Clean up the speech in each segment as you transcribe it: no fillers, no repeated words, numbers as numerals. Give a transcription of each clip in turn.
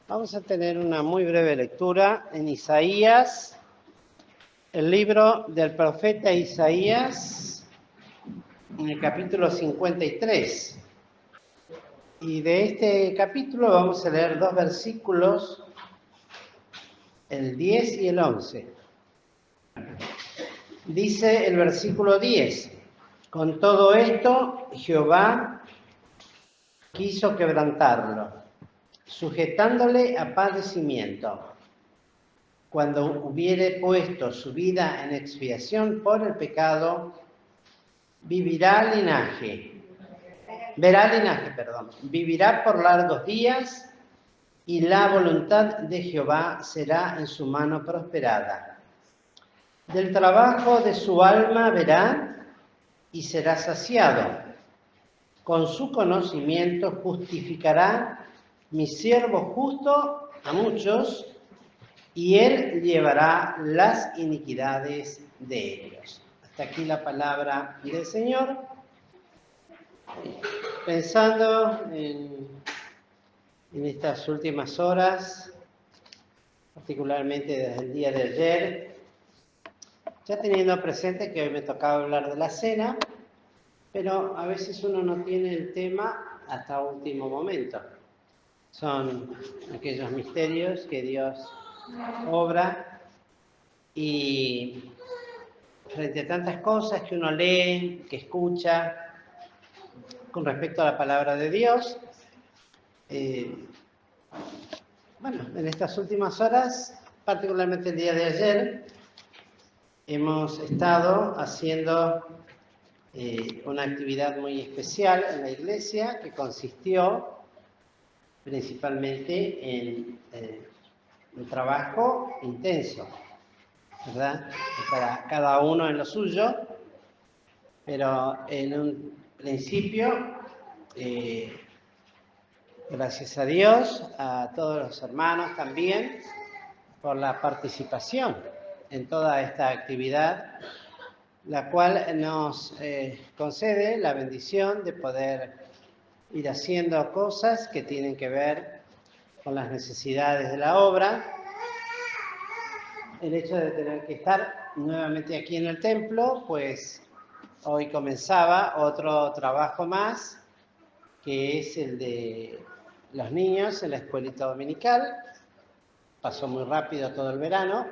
Vamos a tener una muy breve lectura en Isaías, el libro del profeta Isaías, en el capítulo 53. Y de este capítulo vamos a leer dos versículos, el 10 y el 11. Dice el versículo 10, con todo esto Jehová quiso quebrantarlo, sujetándole a padecimiento, cuando hubiere puesto su vida en expiación por el pecado, vivirá linaje, vivirá por largos días, y la voluntad de Jehová será en su mano prosperada. Del trabajo de su alma verá y será saciado. Con su conocimiento justificará mi siervo justo a muchos, y él llevará las iniquidades de ellos. Hasta aquí la palabra del Señor. Pensando en estas últimas horas, particularmente desde el día de ayer, ya teniendo presente que hoy me tocaba hablar de la cena, pero a veces uno no tiene el tema hasta último momento. Son aquellos misterios que Dios obra, y frente a tantas cosas que uno lee, que escucha con respecto a la palabra de Dios, en estas últimas horas, particularmente el día de ayer, hemos estado haciendo una actividad muy especial en la iglesia que consistió principalmente en un trabajo intenso, ¿verdad? Para cada uno en lo suyo, pero en un principio, gracias a Dios, a todos los hermanos también, por la participación en toda esta actividad, la cual nos concede la bendición de poder ir haciendo cosas que tienen que ver con las necesidades de la obra. El hecho de tener que estar nuevamente aquí en el templo, pues hoy comenzaba otro trabajo más, que es el de los niños en la escuelita dominical. Pasó muy rápido todo el verano,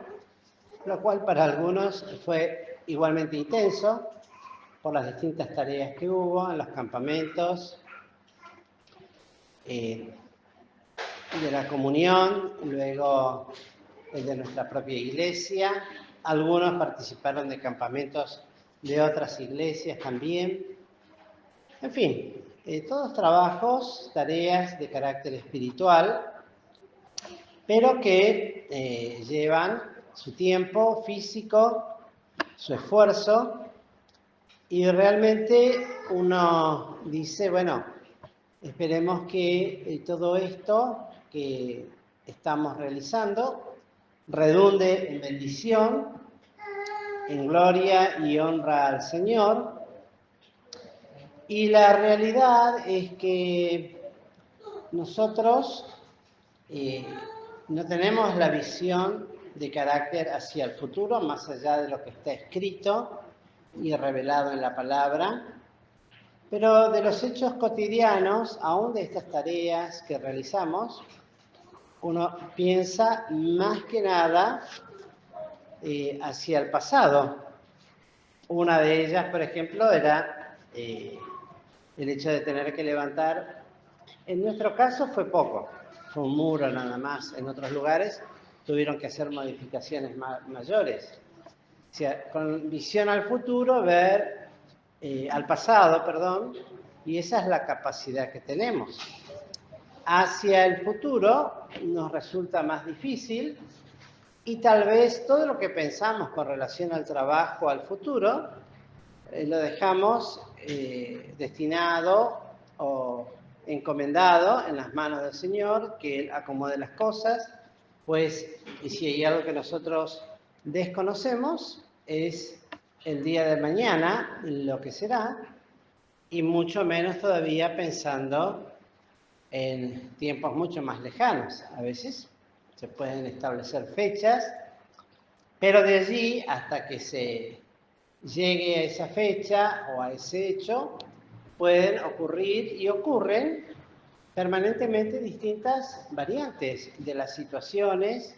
lo cual para algunos fue igualmente intenso por las distintas tareas que hubo en los campamentos, de la comunión, luego el de nuestra propia iglesia. Algunos participaron de campamentos de otras iglesias también. En fin, todos trabajos, tareas de carácter espiritual, pero que llevan su tiempo físico, su esfuerzo, y realmente uno dice, bueno, esperemos que todo esto que estamos realizando redunde en bendición, en gloria y honra al Señor. Y la realidad es que nosotros no tenemos la visión de carácter hacia el futuro, más allá de lo que está escrito y revelado en la palabra, pero de los hechos cotidianos, aún de estas tareas que realizamos, uno piensa más que nada hacia el pasado. Una de ellas, por ejemplo, era el hecho de tener que levantar. En nuestro caso fue poco, fue un muro nada más. En otros lugares tuvieron que hacer modificaciones mayores. O sea, con visión al futuro, ver al pasado, perdón, y esa es la capacidad que tenemos. Hacia el futuro nos resulta más difícil, y tal vez todo lo que pensamos con relación al trabajo, al futuro, lo dejamos destinado o encomendado en las manos del Señor, que Él acomode las cosas, pues, y si hay algo que nosotros desconocemos, es el día de mañana, lo que será, y mucho menos todavía pensando en tiempos mucho más lejanos. A veces se pueden establecer fechas, pero de allí hasta que se llegue a esa fecha o a ese hecho, pueden ocurrir y ocurren permanentemente distintas variantes de las situaciones,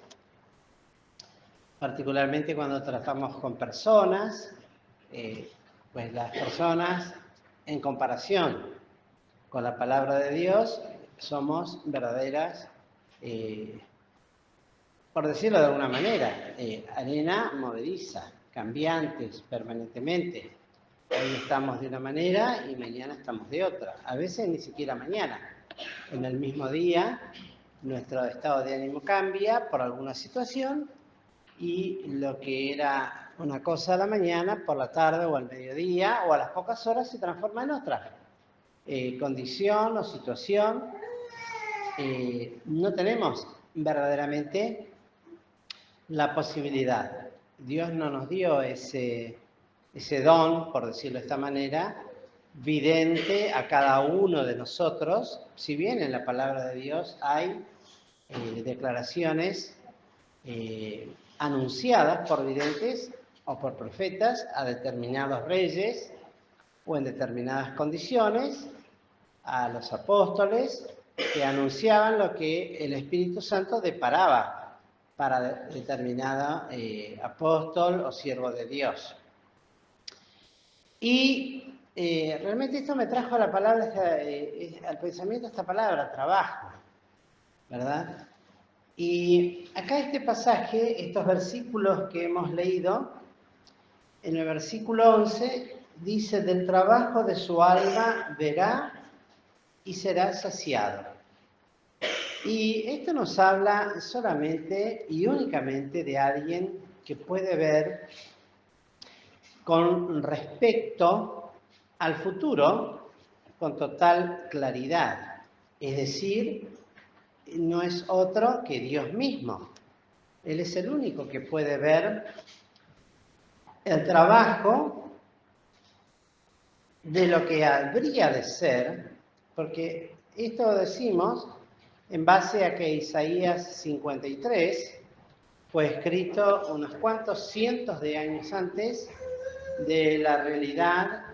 particularmente cuando tratamos con personas, pues las personas en comparación con la palabra de Dios somos verdaderas, por decirlo de alguna manera, arena movediza, cambiantes permanentemente. Hoy estamos de una manera y mañana estamos de otra. A veces ni siquiera mañana. En el mismo día nuestro estado de ánimo cambia por alguna situación y lo que era una cosa a la mañana, por la tarde o al mediodía o a las pocas horas se transforma en otra condición o situación. No tenemos verdaderamente la posibilidad. Dios no nos dio ese don, por decirlo de esta manera, vidente a cada uno de nosotros, si bien en la palabra de Dios hay declaraciones anunciadas por videntes o por profetas a determinados reyes o en determinadas condiciones, a los apóstoles que anunciaban lo que el Espíritu Santo deparaba para determinado apóstol o siervo de Dios. Y realmente esto me trajo a la palabra, al pensamiento esta palabra, trabajo, ¿verdad? Y acá este pasaje, estos versículos que hemos leído, en el versículo 11 dice: del trabajo de su alma verá y será saciado. Y esto nos habla solamente y únicamente de alguien que puede ver con respecto al futuro con total claridad. Es decir, no es otro que Dios mismo. Él es el único que puede ver el trabajo de lo que habría de ser, porque esto decimos en base a que Isaías 53 fue escrito unos cuantos cientos de años antes de la realidad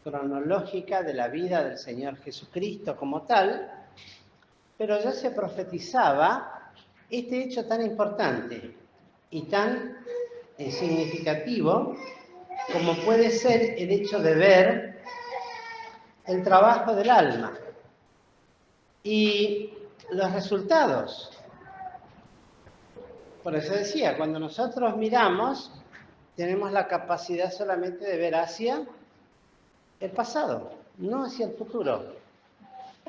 cronológica de la vida del Señor Jesucristo como tal, pero ya se profetizaba este hecho tan importante y tan significativo como puede ser el hecho de ver el trabajo del alma y los resultados. Por eso decía, cuando nosotros miramos, tenemos la capacidad solamente de ver hacia el pasado, no hacia el futuro.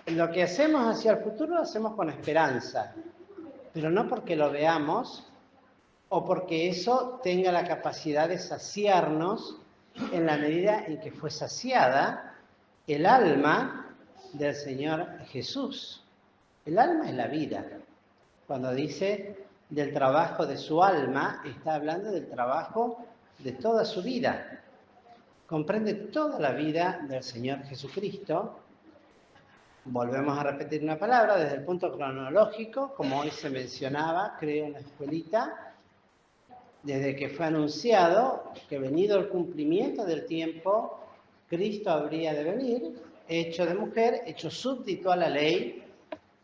Lo que hacemos hacia el futuro lo hacemos con esperanza, pero no porque lo veamos o porque eso tenga la capacidad de saciarnos en la medida en que fue saciada el alma del Señor Jesús. El alma es la vida. Cuando dice del trabajo de su alma, está hablando del trabajo de toda su vida. Comprende toda la vida del Señor Jesucristo. Volvemos a repetir una palabra desde el punto cronológico, como hoy se mencionaba, creo, en la escuelita, desde que fue anunciado que venido el cumplimiento del tiempo, Cristo habría de venir, hecho de mujer, hecho súbdito a la ley,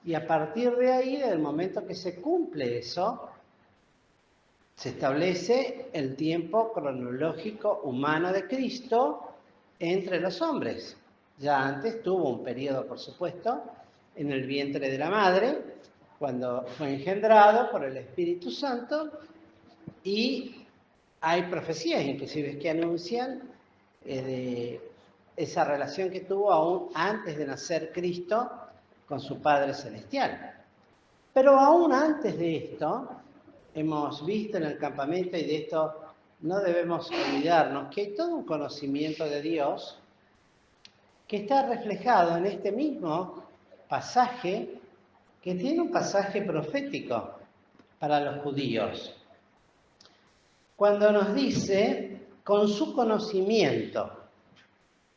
y a partir de ahí, desde el momento que se cumple eso, se establece el tiempo cronológico humano de Cristo entre los hombres. Ya antes tuvo un periodo, por supuesto, en el vientre de la madre, cuando fue engendrado por el Espíritu Santo, y hay profecías inclusive que anuncian de esa relación que tuvo aún antes de nacer Cristo con su Padre Celestial. Pero aún antes de esto, hemos visto en el campamento, y de esto no debemos olvidarnos, que hay todo un conocimiento de Dios que está reflejado en este mismo pasaje, que tiene un pasaje profético para los judíos. Cuando nos dice, con su conocimiento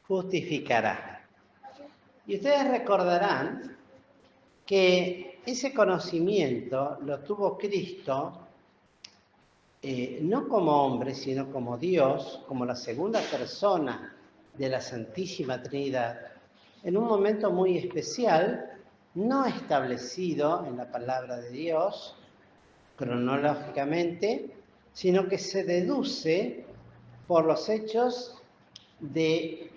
justificará. Y ustedes recordarán que ese conocimiento lo tuvo Cristo no como hombre, sino como Dios, como la segunda persona de la Santísima Trinidad, en un momento muy especial, no establecido en la palabra de Dios, cronológicamente, sino que se deduce por los hechos de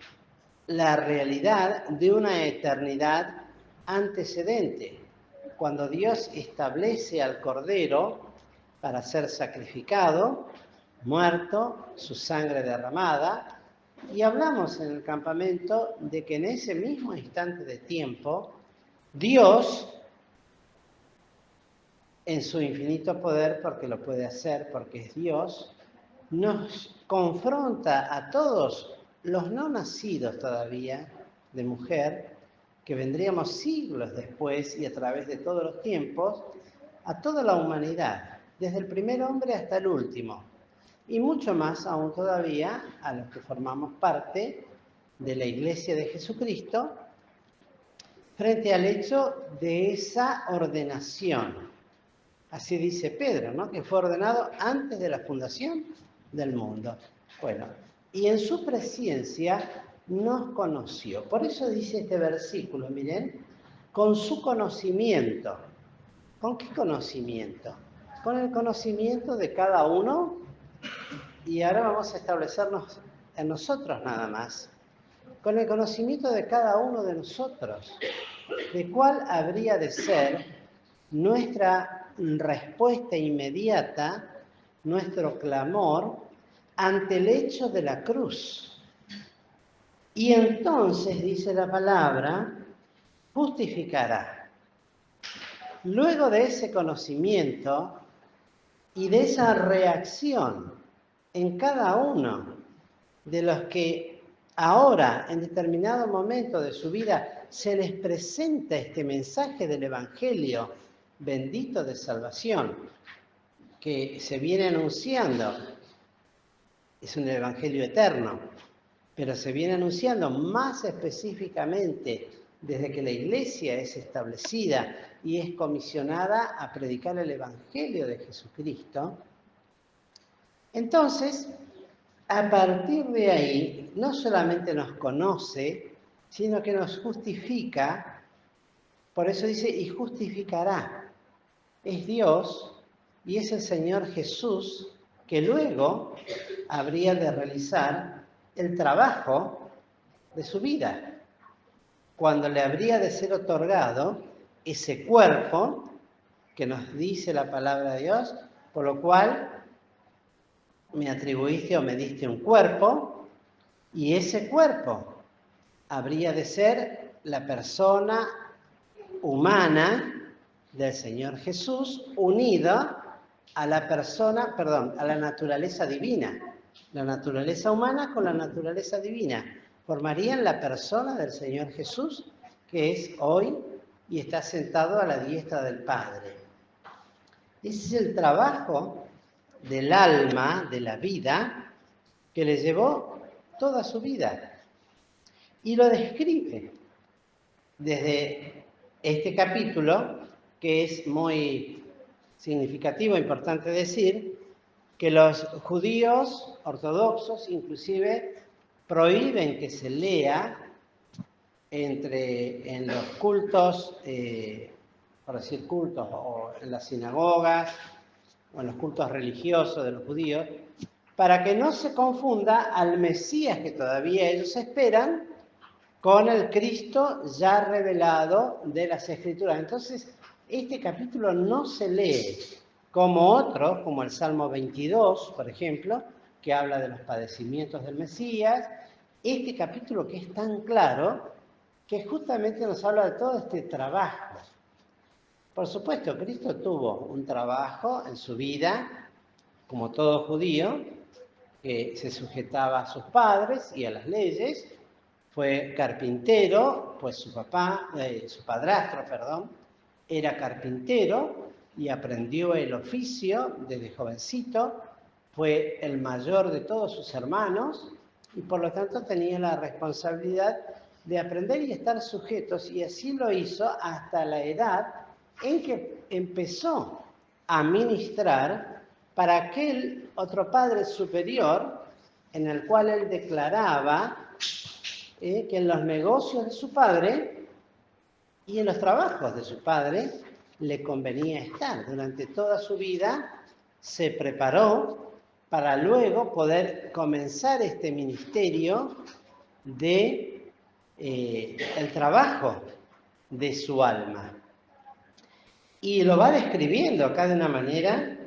la realidad de una eternidad antecedente. Cuando Dios establece al Cordero para ser sacrificado, muerto, su sangre derramada, y hablamos en el campamento de que en ese mismo instante de tiempo, Dios, en su infinito poder, porque lo puede hacer, porque es Dios, nos confronta a todos los no nacidos todavía de mujer, que vendríamos siglos después y a través de todos los tiempos, a toda la humanidad, desde el primer hombre hasta el último, y mucho más aún todavía a los que formamos parte de la Iglesia de Jesucristo, frente al hecho de esa ordenación. Así dice Pedro, ¿no? Que fue ordenado antes de la fundación del mundo. Bueno, y en su presencia nos conoció. Por eso dice este versículo, miren, con su conocimiento. ¿Con qué conocimiento? Con el conocimiento de cada uno, y ahora vamos a establecernos en nosotros nada más. Con el conocimiento de cada uno de nosotros, de cuál habría de ser nuestra respuesta inmediata, nuestro clamor ante el hecho de la cruz. Y entonces, dice la palabra, justificará. Luego de ese conocimiento y de esa reacción en cada uno de los que ahora, en determinado momento de su vida, se les presenta este mensaje del Evangelio bendito de salvación, que se viene anunciando, es un Evangelio eterno, pero se viene anunciando más específicamente desde que la Iglesia es establecida y es comisionada a predicar el Evangelio de Jesucristo. Entonces, a partir de ahí, no solamente nos conoce, sino que nos justifica. Por eso dice, y justificará. Es Dios y es el Señor Jesús que luego habría de realizar el trabajo de su vida, cuando le habría de ser otorgado ese cuerpo que nos dice la palabra de Dios, por lo cual me atribuiste o me diste un cuerpo, y ese cuerpo habría de ser la persona humana del Señor Jesús unida a la persona, a la naturaleza divina. La naturaleza humana con la naturaleza divina formarían la persona del Señor Jesús, que es hoy y está sentado a la diestra del Padre. Ese es el trabajo del alma, de la vida, que le llevó toda su vida. Y lo describe desde este capítulo, que es muy significativo, importante decir, que los judíos ortodoxos inclusive prohíben que se lea en los cultos, por decir cultos, o en las sinagogas, o en los cultos religiosos de los judíos, para que no se confunda al Mesías que todavía ellos esperan con el Cristo ya revelado de las Escrituras. Entonces, este capítulo no se lee como otros, como el Salmo 22, por ejemplo, que habla de los padecimientos del Mesías. Este capítulo que es tan claro, que justamente nos habla de todo este trabajo. Por supuesto, Cristo tuvo un trabajo en su vida, como todo judío, que se sujetaba a sus padres y a las leyes. Fue carpintero, pues su padrastro, era carpintero y aprendió el oficio desde jovencito. Fue el mayor de todos sus hermanos y por lo tanto tenía la responsabilidad de aprender y estar sujetos, y así lo hizo hasta la edad en que empezó a ministrar para aquel otro Padre superior, en el cual él declaraba que en los negocios de su padre y en los trabajos de su padre le convenía estar. Durante toda su vida se preparó para luego poder comenzar este ministerio de el trabajo de su alma. Y lo va describiendo acá de una manera.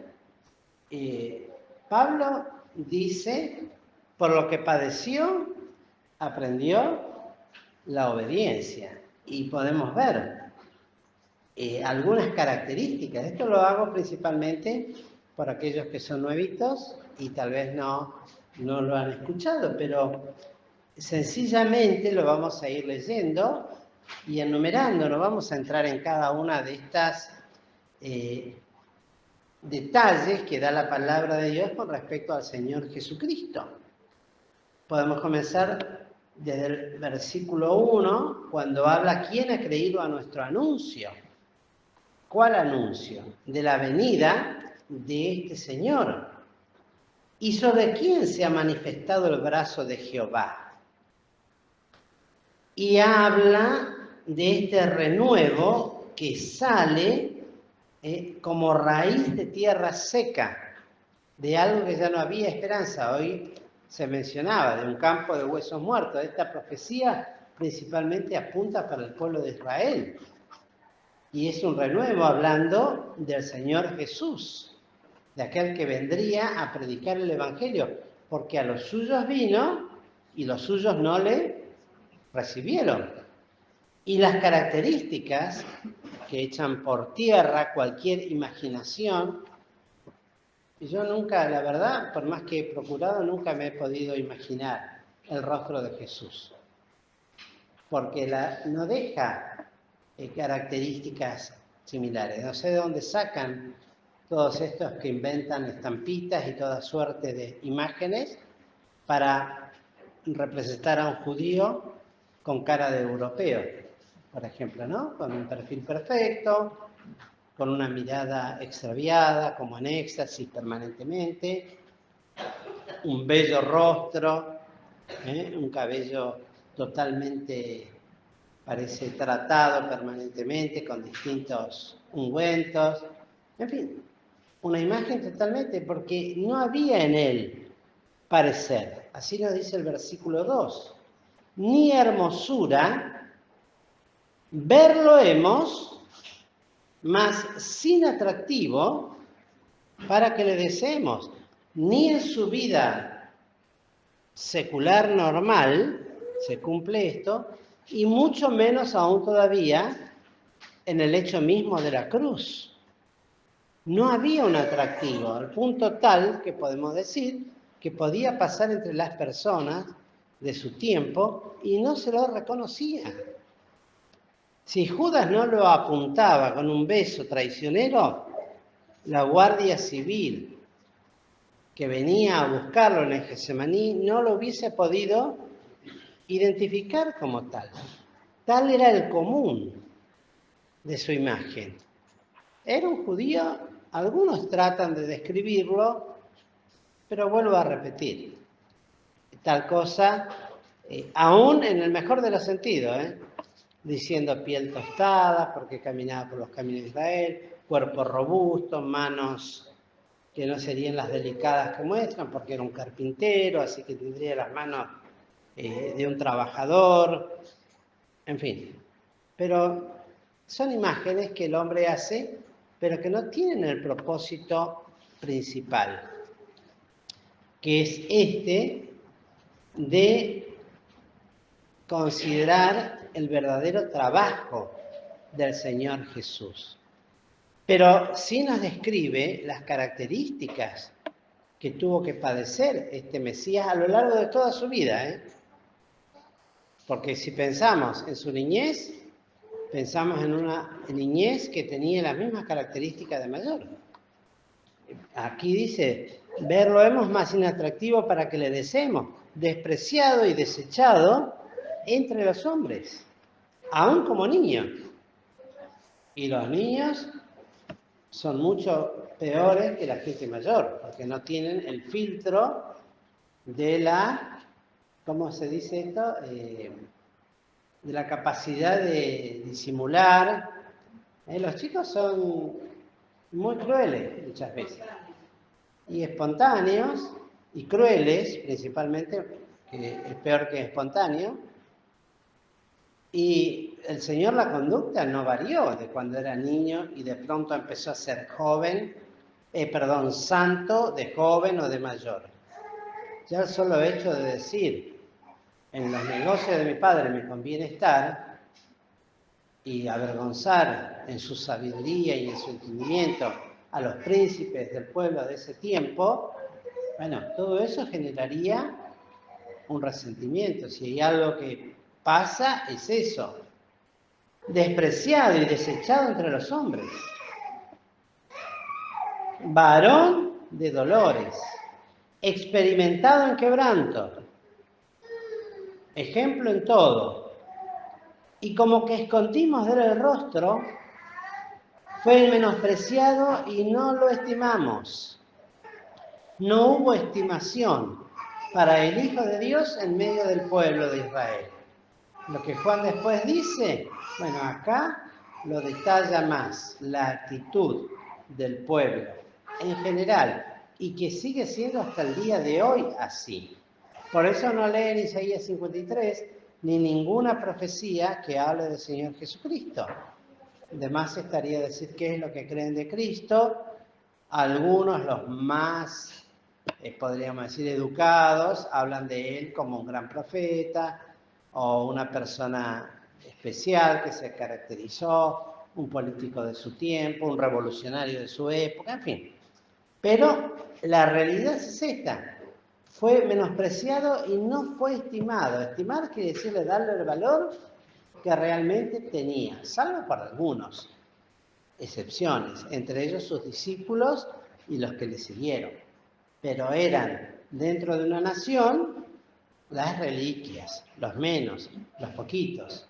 Pablo dice, por lo que padeció, aprendió la obediencia. Y podemos ver algunas características. Esto lo hago principalmente por aquellos que son nuevitos y tal vez no lo han escuchado, pero sencillamente lo vamos a ir leyendo y enumerando. No vamos a entrar en cada una de estas detalles que da la palabra de Dios con respecto al Señor Jesucristo. Podemos comenzar desde el versículo 1, cuando habla quién ha creído a nuestro anuncio. ¿Cuál anuncio? De la venida de este Señor. ¿Y sobre quién se ha manifestado el brazo de Jehová? Y habla de este renuevo que sale como raíz de tierra seca, de algo que ya no había esperanza. Hoy se mencionaba de un campo de huesos muertos. Esta profecía principalmente apunta para el pueblo de Israel. Y es un renuevo hablando del Señor Jesús, de aquel que vendría a predicar el Evangelio, porque a los suyos vino y los suyos no le recibieron. Y las características que echan por tierra cualquier imaginación, y yo nunca, la verdad, por más que he procurado, nunca me he podido imaginar el rostro de Jesús, porque no deja características similares. No sé de dónde sacan todos estos que inventan estampitas y toda suerte de imágenes para representar a un judío con cara de europeo, por ejemplo, ¿no? Con un perfil perfecto, con una mirada extraviada, como en éxtasis permanentemente, un bello rostro, un cabello totalmente, parece, tratado permanentemente con distintos ungüentos, en fin, una imagen totalmente, porque no había en él parecer, así nos dice el versículo 2, ni hermosura, verlo hemos, mas sin atractivo para que le deseemos, ni en su vida secular normal se cumple esto, y mucho menos aún todavía en el hecho mismo de la cruz. No había un atractivo, al punto tal que podemos decir que podía pasar entre las personas de su tiempo y no se lo reconocían. Si Judas no lo apuntaba con un beso traicionero, la Guardia Civil que venía a buscarlo en el Getsemaní no lo hubiese podido identificar como tal. Tal era el común de su imagen. Era un judío, algunos tratan de describirlo, pero vuelvo a repetir, tal cosa, aún en el mejor de los sentidos, diciendo piel tostada, porque caminaba por los caminos de Israel, cuerpo robusto, manos que no serían las delicadas que muestran, porque era un carpintero, así que tendría las manos de un trabajador, en fin. Pero son imágenes que el hombre hace, pero que no tienen el propósito principal, que es este de considerar el verdadero trabajo del Señor Jesús. Pero sí nos describe las características que tuvo que padecer este Mesías a lo largo de toda su vida, Porque si pensamos en su niñez, pensamos en una niñez que tenía las mismas características de mayor. Aquí dice, verlo hemos más inatractivo para que le deseemos, despreciado y desechado entre los hombres, aún como niños. Y los niños son mucho peores que la gente mayor, porque no tienen el filtro de la, ¿cómo se dice esto? De la capacidad de disimular. Los chicos son muy crueles muchas veces, y espontáneos, y crueles principalmente, que es peor que espontáneo. Y el Señor, la conducta no varió de cuando era niño y de pronto empezó a ser santo de joven o de mayor. Ya el solo hecho de decir, en los negocios de mi padre me conviene estar, y avergonzar en su sabiduría y en su entendimiento a los príncipes del pueblo de ese tiempo, bueno, todo eso generaría un resentimiento. Si hay algo que pasa, es eso. Despreciado y desechado entre los hombres. Varón de dolores. Experimentado en quebranto. Ejemplo en todo. Y como que escondimos de él el rostro, fue el menospreciado y no lo estimamos. No hubo estimación para el Hijo de Dios en medio del pueblo de Israel. Lo que Juan después dice, bueno, acá lo detalla más, la actitud del pueblo en general, y que sigue siendo hasta el día de hoy así. Por eso no leen Isaías 53 ni ninguna profecía que hable del Señor Jesucristo. Además estaría decir qué es lo que creen de Cristo. Algunos, los más, podríamos decir, educados, hablan de él como un gran profeta o una persona especial que se caracterizó, un político de su tiempo, un revolucionario de su época, en fin. Pero la realidad es esta. Fue menospreciado y no fue estimado. Estimar quiere decirle darle el valor que realmente tenía, salvo por algunos excepciones, entre ellos sus discípulos y los que le siguieron. Pero eran, dentro de una nación, las reliquias, los menos, los poquitos.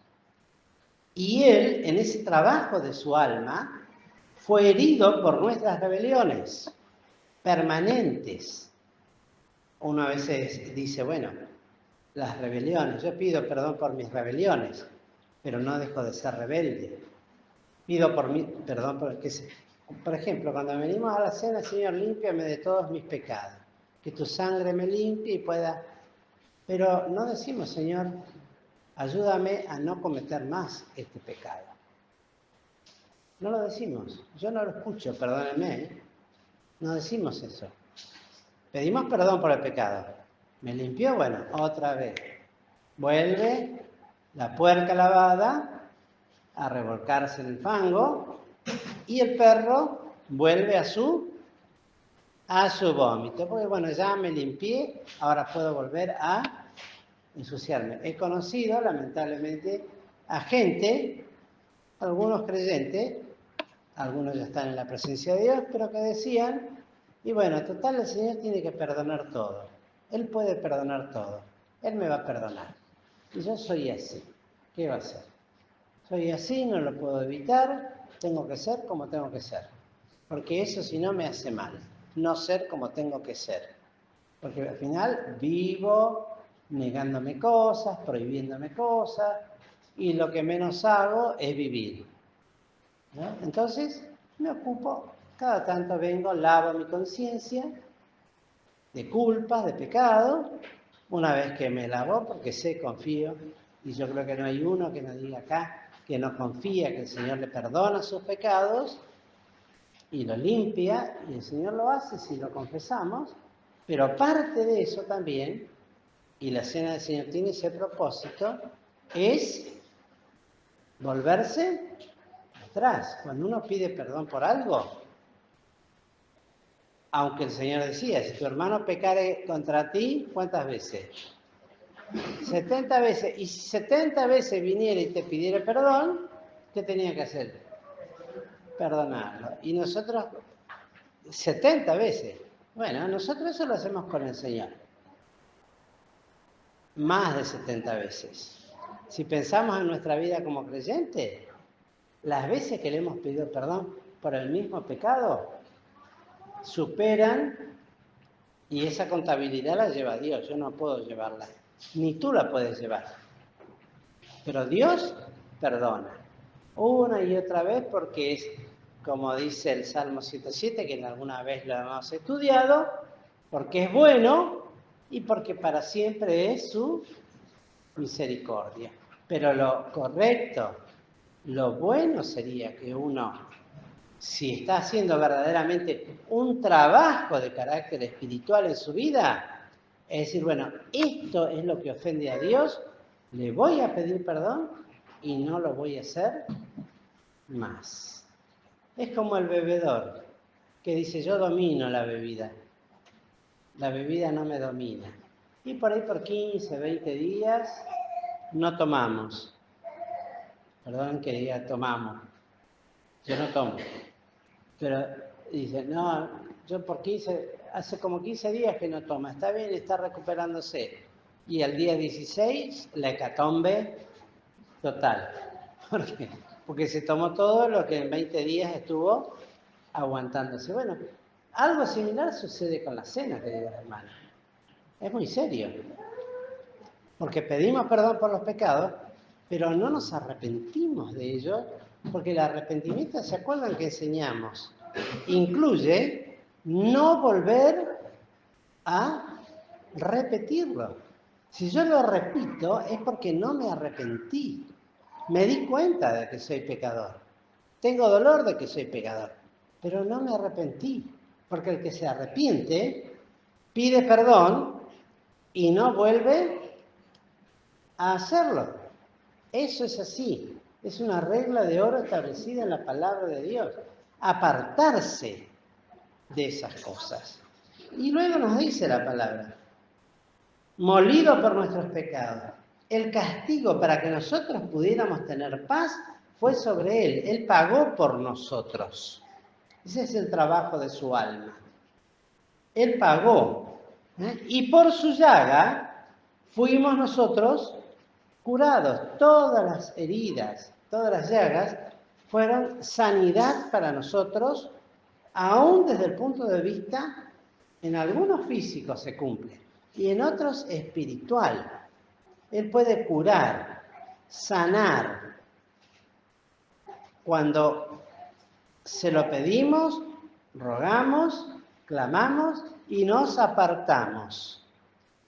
Y él, en ese trabajo de su alma, fue herido por nuestras rebeliones permanentes. Uno a veces dice, bueno, las rebeliones, yo pido perdón por mis rebeliones, pero no dejo de ser rebelde. Pido perdón por ejemplo, cuando venimos a la cena, Señor, límpiame de todos mis pecados, que tu sangre me limpie y pueda. Pero no decimos, Señor, ayúdame a no cometer más este pecado. No lo decimos, yo no lo escucho, perdónenme, no decimos eso. Pedimos perdón por el pecado. ¿Me limpió? Bueno, otra vez. Vuelve la puerca lavada a revolcarse en el fango y el perro vuelve a su vómito. Porque bueno, ya me limpié, ahora puedo volver a ensuciarme. He conocido, lamentablemente, a gente, algunos creyentes, algunos ya están en la presencia de Dios, pero que decían, y bueno, total, el Señor tiene que perdonar todo. Él puede perdonar todo. Él me va a perdonar. Y yo soy así. ¿Qué va a hacer? Soy así, no lo puedo evitar, tengo que ser como tengo que ser. Porque eso si no me hace mal, no ser como tengo que ser. Porque al final vivo negándome cosas, prohibiéndome cosas, y lo que menos hago es vivir. ¿No? Entonces me ocupo, cada tanto vengo, lavo mi conciencia de culpas, de pecado, una vez que me lavo, porque sé, confío, y yo creo que no hay uno que nos diga acá que no confía que el Señor le perdona sus pecados y lo limpia, y el Señor lo hace si lo confesamos, pero parte de eso también, y la cena del Señor tiene ese propósito, es volverse atrás. Cuando uno pide perdón por algo, aunque el Señor decía, si tu hermano pecare contra ti, ¿cuántas veces? 70 veces. Y si 70 veces viniera y te pidiera perdón, ¿qué tenía que hacer? Perdonarlo. Y nosotros, 70 veces. Bueno, nosotros eso lo hacemos con el Señor. Más de 70 veces. Si pensamos en nuestra vida como creyentes, las veces que le hemos pedido perdón por el mismo pecado, superan, y esa contabilidad la lleva Dios. Yo no puedo llevarla, ni tú la puedes llevar. Pero Dios perdona una y otra vez, porque es, como dice el Salmo 107, que alguna vez lo hemos estudiado, porque es bueno y porque para siempre es su misericordia. Pero lo correcto, lo bueno sería que uno, si está haciendo verdaderamente un trabajo de carácter espiritual en su vida, es decir, bueno, esto es lo que ofende a Dios, le voy a pedir perdón y no lo voy a hacer más. Es como el bebedor que dice, yo domino la bebida no me domina. Y por ahí por 15, 20 días no tomamos. Perdón que diga tomamos. Yo no tomo. Pero dice, no, yo hace como 15 días que no toma. Está bien, está recuperándose. Y al día 16, la hecatombe total. ¿Por qué? Porque se tomó todo lo que en 20 días estuvo aguantándose. Bueno, algo similar sucede con la cena, queridos hermanos. Es muy serio. Porque pedimos perdón por los pecados, pero no nos arrepentimos de ellos, porque el arrepentimiento, ¿se acuerdan que enseñamos? Incluye no volver a repetirlo. Si yo lo repito es porque no me arrepentí. Me di cuenta de que soy pecador. Tengo dolor de que soy pecador, pero no me arrepentí. Porque el que se arrepiente pide perdón y no vuelve a hacerlo. Eso es así. Es una regla de oro establecida en la palabra de Dios. Apartarse de esas cosas. Y luego nos dice la palabra, molido por nuestros pecados. El castigo para que nosotros pudiéramos tener paz fue sobre él. Él pagó por nosotros. Ese es el trabajo de su alma. Él pagó. Y por su llaga fuimos nosotros curados. Todas las heridas, todas las llagas fueron sanidad para nosotros, aún desde el punto de vista, en algunos físicos se cumple y en otros espiritual. Él puede curar, sanar. Cuando se lo pedimos, rogamos, clamamos y nos apartamos.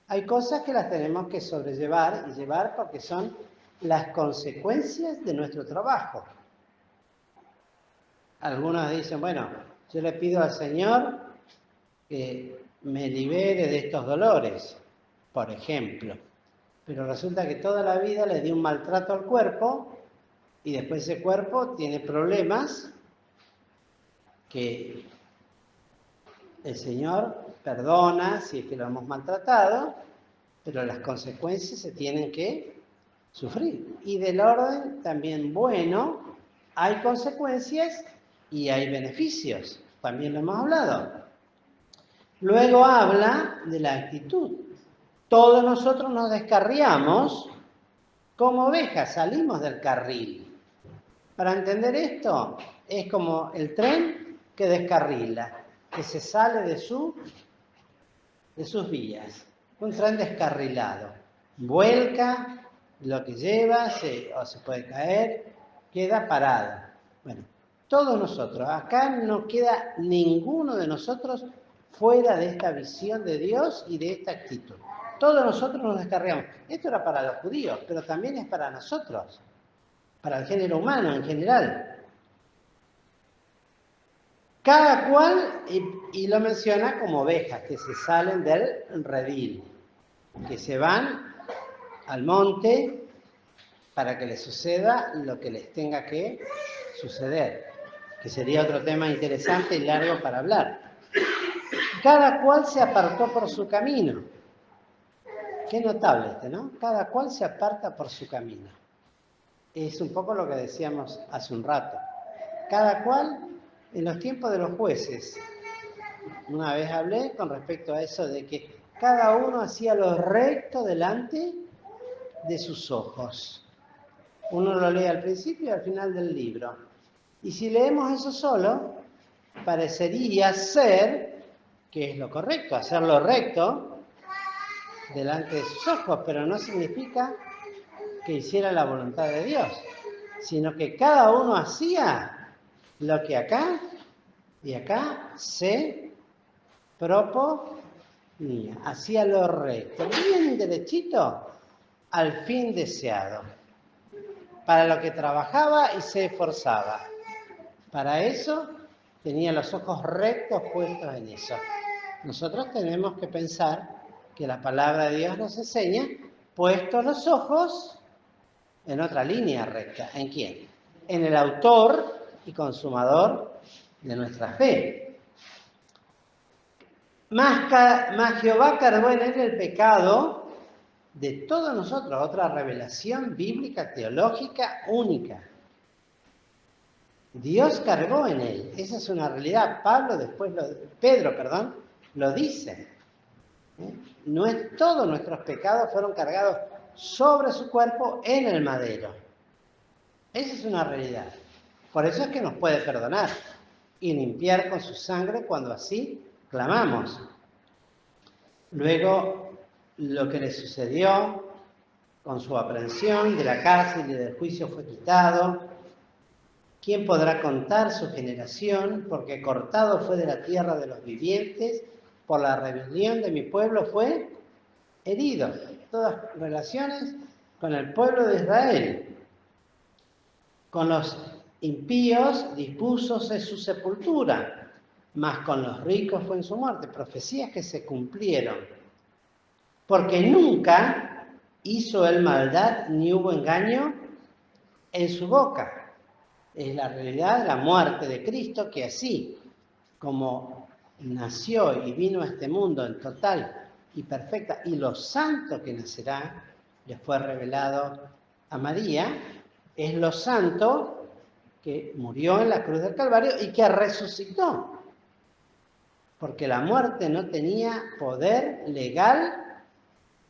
Hay cosas que las tenemos que sobrellevar y llevar porque son las consecuencias de nuestro trabajo. Algunos dicen, bueno, yo le pido al Señor que me libere de estos dolores, por ejemplo. Pero resulta que toda la vida le di un maltrato al cuerpo y después ese cuerpo tiene problemas que el Señor perdona si es que lo hemos maltratado, pero las consecuencias se tienen que sufrir. Y del orden también bueno, hay consecuencias y hay beneficios. También lo hemos hablado. Luego habla de la actitud. Todos nosotros nos descarriamos como ovejas, salimos del carril. Para entender esto, es como el tren que descarrila, que se sale de sus vías. Un tren descarrilado. Vuelca, lo que lleva, o se puede caer, queda parado. Bueno, todos nosotros, acá no queda ninguno de nosotros fuera de esta visión de Dios y de esta actitud. Todos nosotros nos descarriamos. Esto era para los judíos, pero también es para nosotros, para el género humano en general. Cada cual, y lo menciona como ovejas que se salen del redil, que se van al monte para que les suceda lo que les tenga que suceder, que sería otro tema interesante y largo para hablar. Cada cual se apartó por su camino. Qué notable ¿no? Cada cual se aparta por su camino. Es un poco lo que decíamos hace un rato. Cada cual, en los tiempos de los jueces, una vez hablé con respecto a eso de que cada uno hacía lo recto delante de sus ojos. Uno lo lee al principio y al final del libro. Y si leemos eso solo, parecería ser que es lo correcto, hacer lo recto delante de sus ojos, pero no significa que hiciera la voluntad de Dios, sino que cada uno hacía lo que acá y acá se proponía, hacía lo recto, bien derechito, al fin deseado, para lo que trabajaba y se esforzaba. Para eso tenía los ojos rectos puestos en eso. Nosotros tenemos que pensar que la palabra de Dios nos enseña, puestos los ojos en otra línea recta. ¿En quién? En el autor y consumador de nuestra fe. Más Jehová cargó en él el pecado de todos nosotros. Otra revelación bíblica, teológica, única. Dios cargó en él. Esa es una realidad. Pedro, lo dice. No es todos nuestros pecados fueron cargados sobre su cuerpo en el madero. Esa es una realidad. Por eso es que nos puede perdonar y limpiar con su sangre cuando así clamamos. Luego, lo que le sucedió con su aprehensión de la cárcel y del juicio fue quitado. ¿Quién podrá contar su generación? Porque cortado fue de la tierra de los vivientes, por la rebelión de mi pueblo fue herido. Todas relaciones con el pueblo de Israel. Con los impíos dispúsose su sepultura, mas con los ricos fue en su muerte. Profecías que se cumplieron. Porque nunca hizo él maldad ni hubo engaño en su boca. Es la realidad de la muerte de Cristo, que así como nació y vino a este mundo en total y perfecta, y lo santo que nacerá, le fue revelado a María, es lo santo que murió en la cruz del Calvario y que resucitó. Porque la muerte no tenía poder legal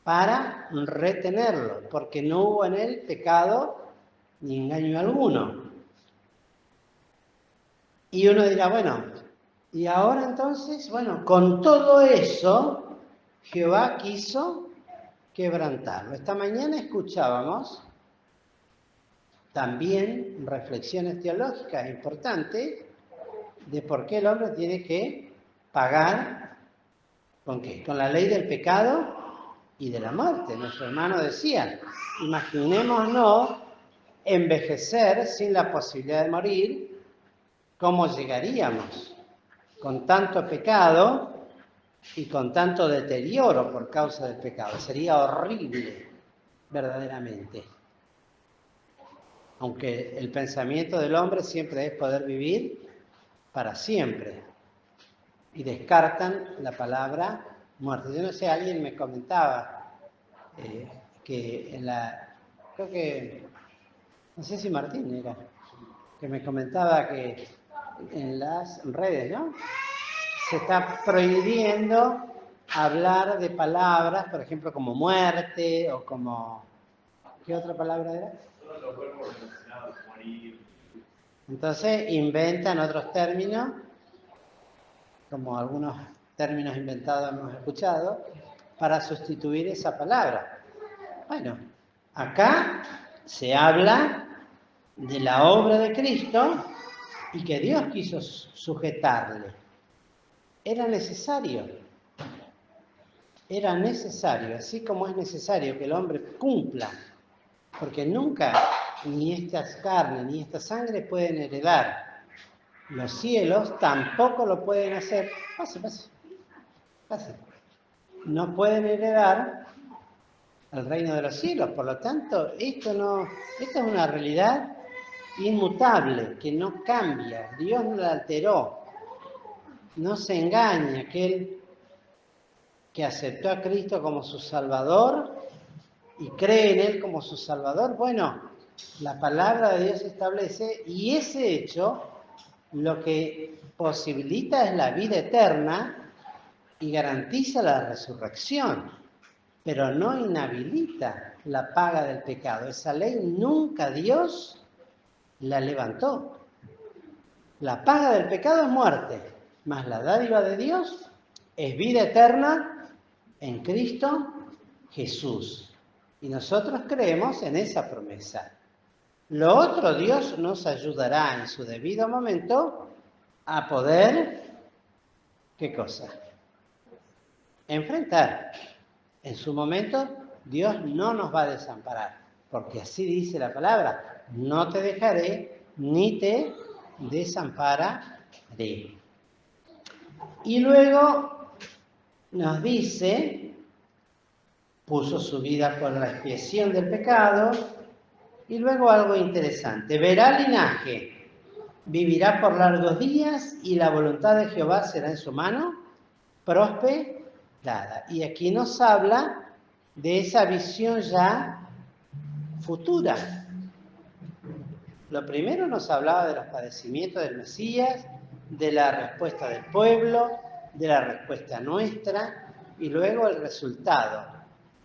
para retenerlo, porque no hubo en él pecado ni engaño alguno. Y uno dirá, bueno, y ahora entonces, bueno, con todo eso, Jehová quiso quebrantarlo. Esta mañana escuchábamos también reflexiones teológicas importantes de por qué el hombre tiene que pagar, ¿con qué? Con la ley del pecado y de la muerte. Nuestro hermano decía, imaginémonos envejecer sin la posibilidad de morir, ¿cómo llegaríamos? Con tanto pecado y con tanto deterioro por causa del pecado. Sería horrible, verdaderamente. Aunque el pensamiento del hombre siempre es poder vivir para siempre. Y descartan la palabra muerte. Yo no sé, alguien me comentaba que creo que, no sé si Martín era, que me comentaba que en las redes, ¿no? Se está prohibiendo hablar de palabras, por ejemplo, como muerte o como... ¿Qué otra palabra era? Todos los cuerpos relacionados, morir. Entonces inventan otros términos, como algunos términos inventados hemos escuchado, para sustituir esa palabra. Bueno, acá se habla de la obra de Cristo y que Dios quiso sujetarle. Era necesario, así como es necesario que el hombre cumpla, porque nunca ni estas carnes ni esta sangre pueden heredar los cielos, tampoco lo pueden hacer. Pase. No pueden heredar el reino de los cielos, por lo tanto, esta es una realidad inmutable, que no cambia, Dios no la alteró. No se engaña aquel que aceptó a Cristo como su Salvador y cree en Él como su Salvador. Bueno, la palabra de Dios establece, y ese hecho lo que posibilita es la vida eterna y garantiza la resurrección, pero no inhabilita la paga del pecado. Esa ley nunca Dios la levantó. La paga del pecado es muerte, mas la dádiva de Dios es vida eterna en Cristo Jesús. Y nosotros creemos en esa promesa. Lo otro, Dios nos ayudará en su debido momento a poder, ¿qué cosa? Enfrentar. En su momento, Dios no nos va a desamparar, porque así dice la palabra, no te dejaré ni te desampararé. Y luego nos dice, puso su vida por la expiación del pecado, y luego algo interesante, verá linaje, vivirá por largos días y la voluntad de Jehová será en su mano prosperada. Y aquí nos habla de esa visión ya futura. Lo primero nos hablaba de los padecimientos del Mesías, de la respuesta del pueblo, de la respuesta nuestra y luego el resultado.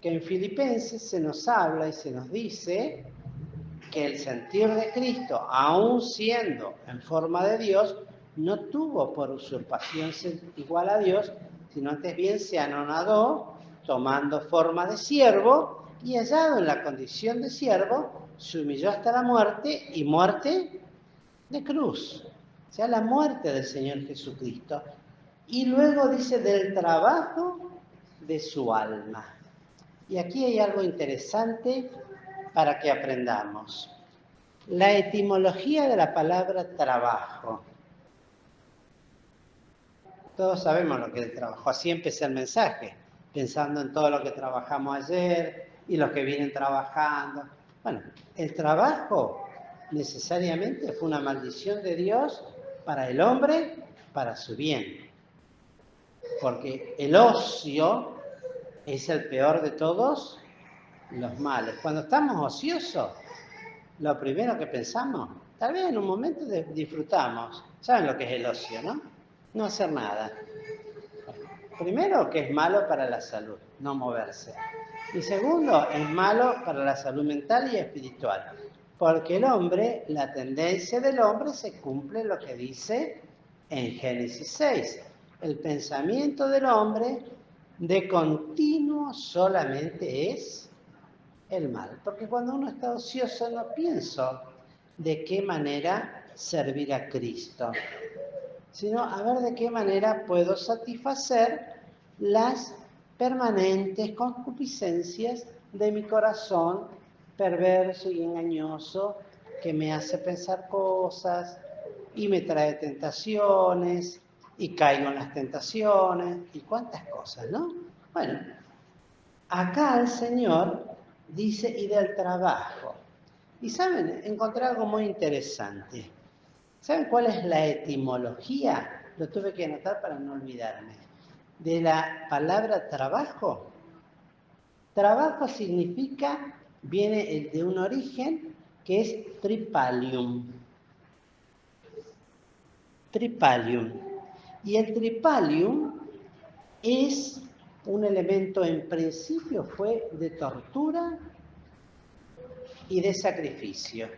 Que en Filipenses se nos habla y se nos dice que el sentir de Cristo, aun siendo en forma de Dios, no tuvo por usurpación ser igual a Dios, sino antes bien se anonadó, tomando forma de siervo, y hallado en la condición de siervo, se humilló hasta la muerte, y muerte de cruz. O sea, la muerte del Señor Jesucristo. Y luego dice del trabajo de su alma. Y aquí hay algo interesante para que aprendamos. La etimología de la palabra trabajo. Todos sabemos lo que es el trabajo. Así empecé el mensaje, pensando en todo lo que trabajamos ayer y los que vienen trabajando. Bueno, el trabajo necesariamente fue una maldición de Dios para el hombre, para su bien. Porque el ocio es el peor de todos los males. Cuando estamos ociosos, lo primero que pensamos, tal vez en un momento disfrutamos. ¿Saben lo que es el ocio, no? No hacer nada. Primero, que es malo para la salud, no moverse. Y segundo, es malo para la salud mental y espiritual. Porque el hombre, la tendencia del hombre se cumple lo que dice en Génesis 6. El pensamiento del hombre de continuo solamente es el mal. Porque cuando uno está ocioso no pienso de qué manera servir a Cristo, sino a ver de qué manera puedo satisfacer las permanentes concupiscencias de mi corazón perverso y engañoso que me hace pensar cosas y me trae tentaciones y caigo en las tentaciones y cuántas cosas, ¿no? Bueno, acá el Señor dice y del trabajo. Y saben, encontré algo muy interesante. ¿Saben cuál es la etimología? Lo tuve que anotar para no olvidarme. De la palabra trabajo. Trabajo significa, viene de un origen que es tripalium. Tripalium. Y el tripalium es un elemento, en principio fue de tortura y de sacrificio.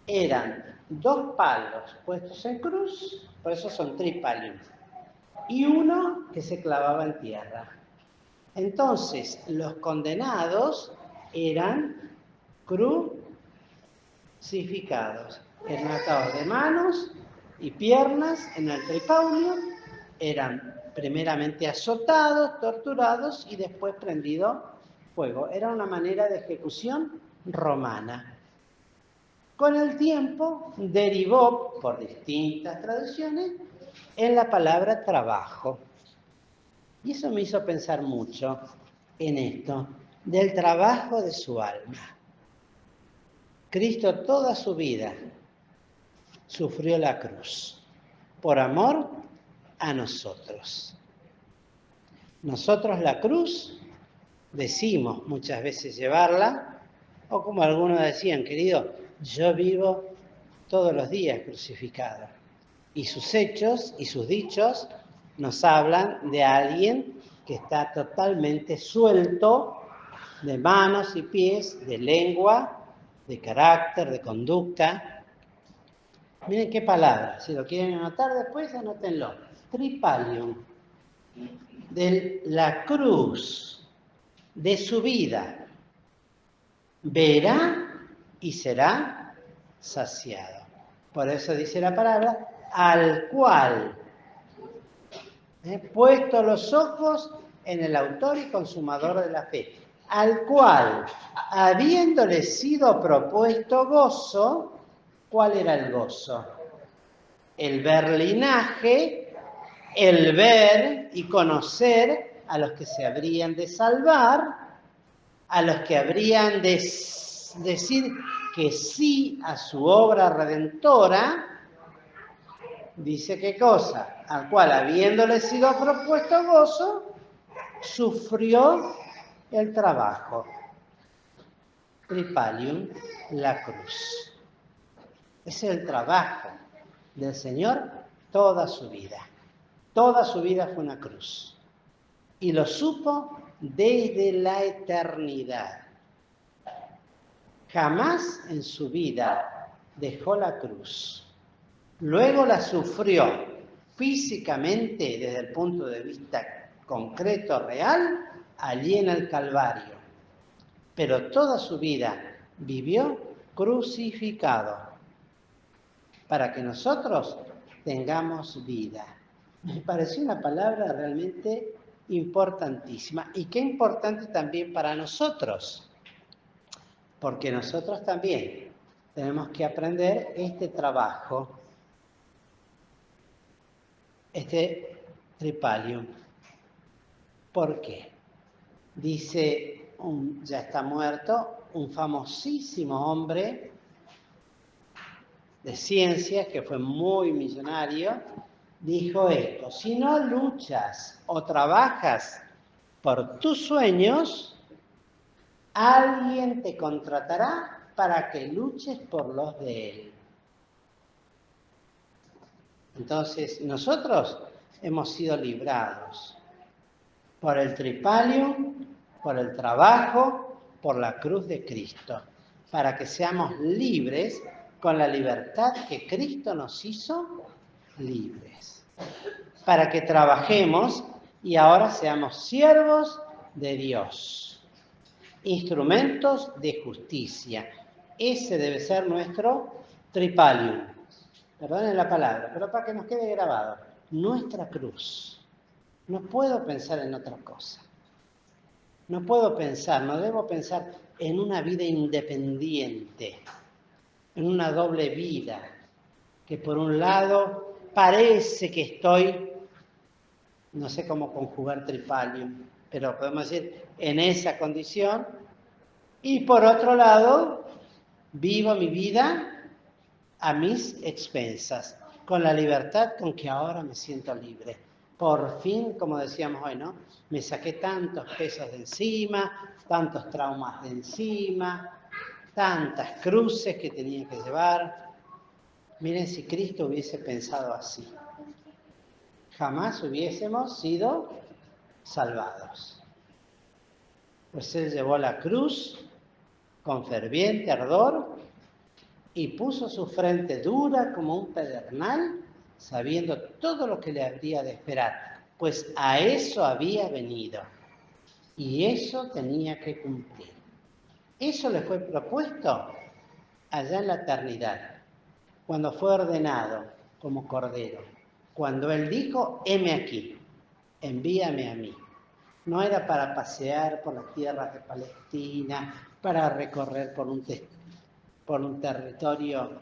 Eran 2 palos puestos en cruz, por eso son tripalium, y uno que se clavaba en tierra. Entonces, los condenados eran crucificados, eran atados de manos y piernas en el tripalium, eran primeramente azotados, torturados y después prendido fuego. Era una manera de ejecución romana. Con el tiempo derivó, por distintas tradiciones, en la palabra trabajo. Y eso me hizo pensar mucho en esto, del trabajo de su alma. Cristo toda su vida sufrió la cruz, por amor a nosotros. Nosotros la cruz decimos muchas veces llevarla, o como algunos decían, querido, yo vivo todos los días crucificado. Y sus hechos y sus dichos nos hablan de alguien que está totalmente suelto de manos y pies, de lengua, de carácter, de conducta. Miren qué palabra, si lo quieren anotar después, anótenlo. Tripalium, de la cruz, de su vida, verá y será saciado. Por eso dice la palabra, al cual, puesto los ojos en el autor y consumador de la fe, al cual, habiéndole sido propuesto gozo, ¿cuál era el gozo? El ver linaje, el ver y conocer a los que se habrían de salvar, a los que habrían de decir que sí a su obra redentora. Dice qué cosa, al cual habiéndole sido propuesto gozo, sufrió el trabajo. Tripalium, la cruz. Es el trabajo del Señor toda su vida. Toda su vida fue una cruz. Y lo supo desde la eternidad. Jamás en su vida dejó la cruz. Luego la sufrió físicamente desde el punto de vista concreto, real, allí en el Calvario. Pero toda su vida vivió crucificado para que nosotros tengamos vida. Me pareció una palabra realmente importantísima. Y qué importante también para nosotros, porque nosotros también tenemos que aprender este trabajo, este tripalium. ¿Por qué? Dice, ya está muerto, un famosísimo hombre de ciencias que fue muy millonario, dijo esto: si no luchas o trabajas por tus sueños, alguien te contratará para que luches por los de él. Entonces, nosotros hemos sido librados por el tripalium, por el trabajo, por la cruz de Cristo, para que seamos libres con la libertad que Cristo nos hizo libres. Para que trabajemos y ahora seamos siervos de Dios, instrumentos de justicia. Ese debe ser nuestro tripalium. Perdonen la palabra, pero para que nos quede grabado. Nuestra cruz. No puedo pensar en otra cosa. No puedo pensar, no debo pensar en una vida independiente, en una doble vida, que por un lado parece que estoy, no sé cómo conjugar tripalium, pero podemos decir en esa condición, y por otro lado vivo mi vida a mis expensas, con la libertad con que ahora me siento libre. Por fin, como decíamos hoy, ¿no? Me saqué tantos pesos de encima, tantos traumas de encima, tantas cruces que tenía que llevar. Miren, si Cristo hubiese pensado así, jamás hubiésemos sido salvados. Pues Él llevó la cruz con ferviente ardor y puso su frente dura como un pedernal, sabiendo todo lo que le habría de esperar, pues a eso había venido y eso tenía que cumplir. Eso le fue propuesto allá en la eternidad, cuando fue ordenado como cordero, cuando Él dijo: heme aquí, envíame a mí. No era para pasear por las tierras de Palestina, para recorrer por un territorio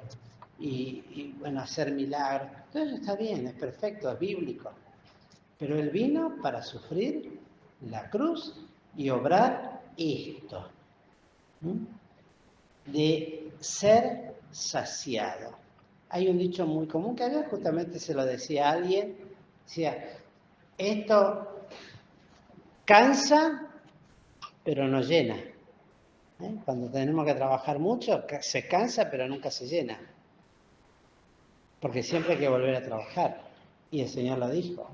y bueno, hacer milagros. Todo eso está bien, es perfecto, es bíblico. Pero Él vino para sufrir la cruz y obrar esto, de ser saciado. Hay un dicho muy común que ayer justamente se lo decía a alguien, decía, esto cansa, pero no llena. Cuando tenemos que trabajar mucho, se cansa, pero nunca se llena. Porque siempre hay que volver a trabajar. Y el Señor lo dijo: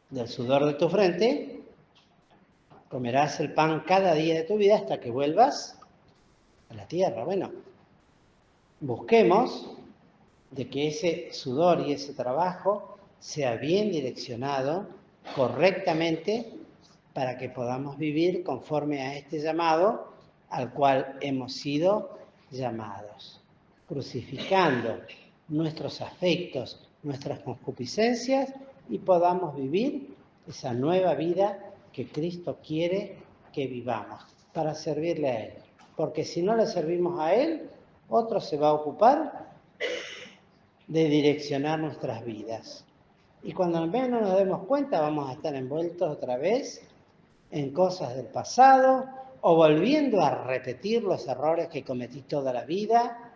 del sudor de tu frente Comerás el pan cada día de tu vida hasta que vuelvas a la tierra. Bueno, busquemos de que ese sudor y ese trabajo sea bien direccionado correctamente para que podamos vivir conforme a este llamado al cual hemos sido llamados, crucificando nuestros afectos, nuestras concupiscencias y podamos vivir esa nueva vida que Cristo quiere que vivamos para servirle a Él. Porque si no le servimos a Él, otro se va a ocupar de direccionar nuestras vidas. Y cuando menos nos demos cuenta, vamos a estar envueltos otra vez en cosas del pasado o volviendo a repetir los errores que cometí toda la vida.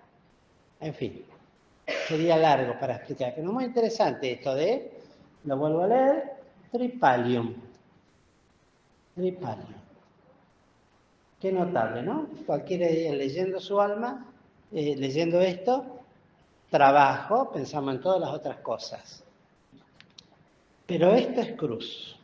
En fin, sería largo para explicar, pero es muy interesante esto de, lo vuelvo a leer, tripalium. Tripalium. Qué notable, ¿no? Cualquiera leyendo su alma, leyendo esto, trabajo, pensamos en todas las otras cosas. Pero esto es cruz.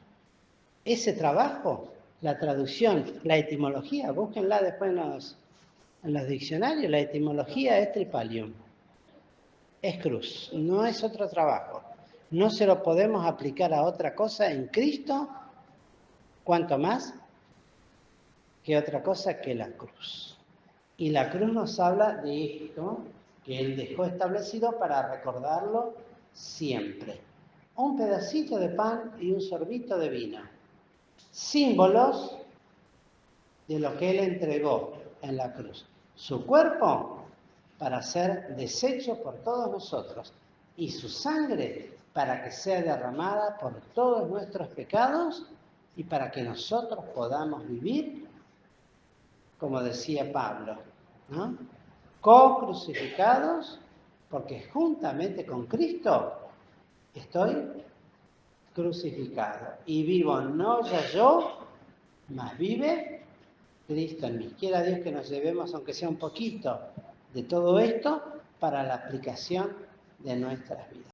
Ese trabajo, la traducción, la etimología, búsquenla después en los diccionarios, la etimología es tripalium. Es cruz, no es otro trabajo. No se lo podemos aplicar a otra cosa en Cristo, cuanto más que otra cosa que la cruz. Y la cruz nos habla de esto que Él dejó establecido para recordarlo siempre. Un pedacito de pan y un sorbito de vino. Símbolos de lo que Él entregó en la cruz. Su cuerpo para ser deshecho por todos nosotros y su sangre para que sea derramada por todos nuestros pecados y para que nosotros podamos vivir, como decía Pablo, ¿no? Co-crucificados, porque juntamente con Cristo estoy crucificado y vivo no ya yo, mas vive Cristo en mí. Quiera Dios que nos llevemos, aunque sea un poquito, de todo esto para la aplicación de nuestras vidas.